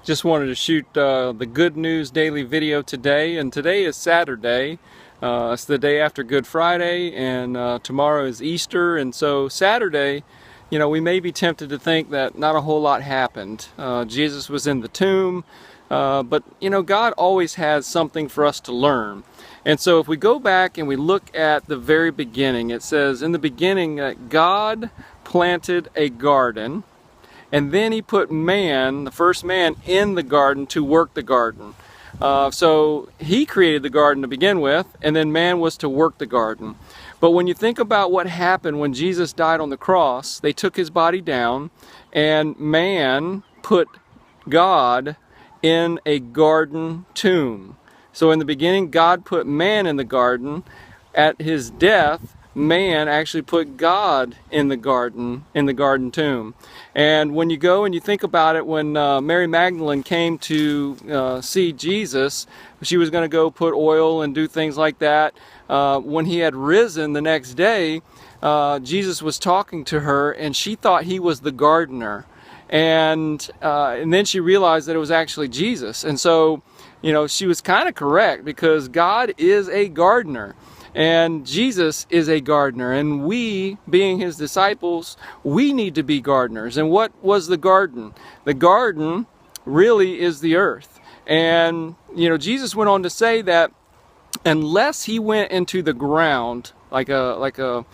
Just wanted to shoot the Good News Daily video today, and today is Saturday. It's the day after Good Friday, and tomorrow is Easter, and so Saturday, we may be tempted to think that not a whole lot happened. Jesus was in the tomb, but God always has something for us to learn. And so if we go back and we look at the very beginning, it says in the beginning that God planted a garden, and then he put man, the first man, in the garden to work the garden. So he created the garden to begin with, and then man was to work the garden. But when you think about what happened when Jesus died on the cross, they took his body down, and man put God in a garden tomb. So in the beginning, God put man in the garden. At his death, man actually put God in the garden tomb. And when you go and you think about it, when Mary Magdalene came to see Jesus, she was going to go put oil and do things like that. When he had risen the next day, Jesus was talking to her, and she thought he was the gardener. And then she realized that it was actually Jesus. And so, she was kind of correct, because God is a gardener. And Jesus is a gardener, and we, being his disciples, we need to be gardeners. And what was the garden? The garden really is the earth. And, Jesus went on to say that unless he went into the ground like a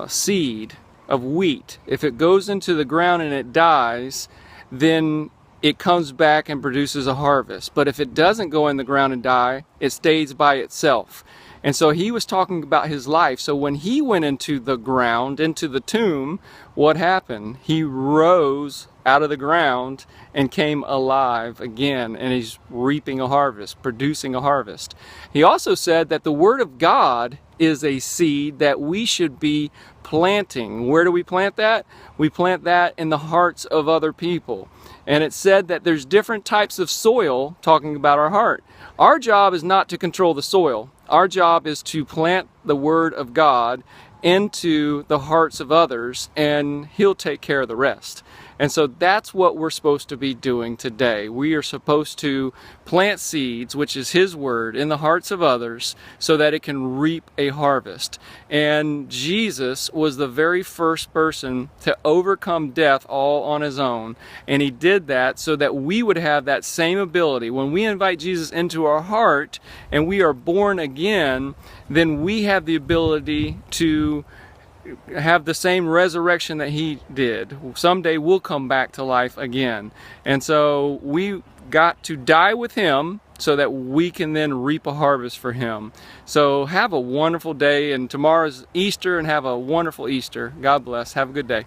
seed of wheat, if it goes into the ground and it dies, then it comes back and produces a harvest. But if it doesn't go in the ground and die, it stays by itself. And so he was talking about his life. So when he went into the ground, into the tomb, what happened? He rose out of the ground and came alive again, and he's reaping a harvest, producing a harvest. He also said that the Word of God is a seed that we should be planting. Where do we plant that? We plant that in the hearts of other people. And it said that there's different types of soil, talking about our heart. Our job is not to control the soil. Our job is to plant the Word of God into the hearts of others, and he'll take care of the rest. And so that's what we're supposed to be doing today. We are supposed to plant seeds, which is his word, in the hearts of others so that it can reap a harvest. And Jesus was the very first person to overcome death all on his own. And he did that so that we would have that same ability. When we invite Jesus into our heart and we are born again, then we have the ability to have the same resurrection that he did. Someday we'll come back to life again. And so we got to die with him so that we can then reap a harvest for him. So have a wonderful day, and tomorrow's Easter, and have a wonderful Easter. God bless. Have a good day.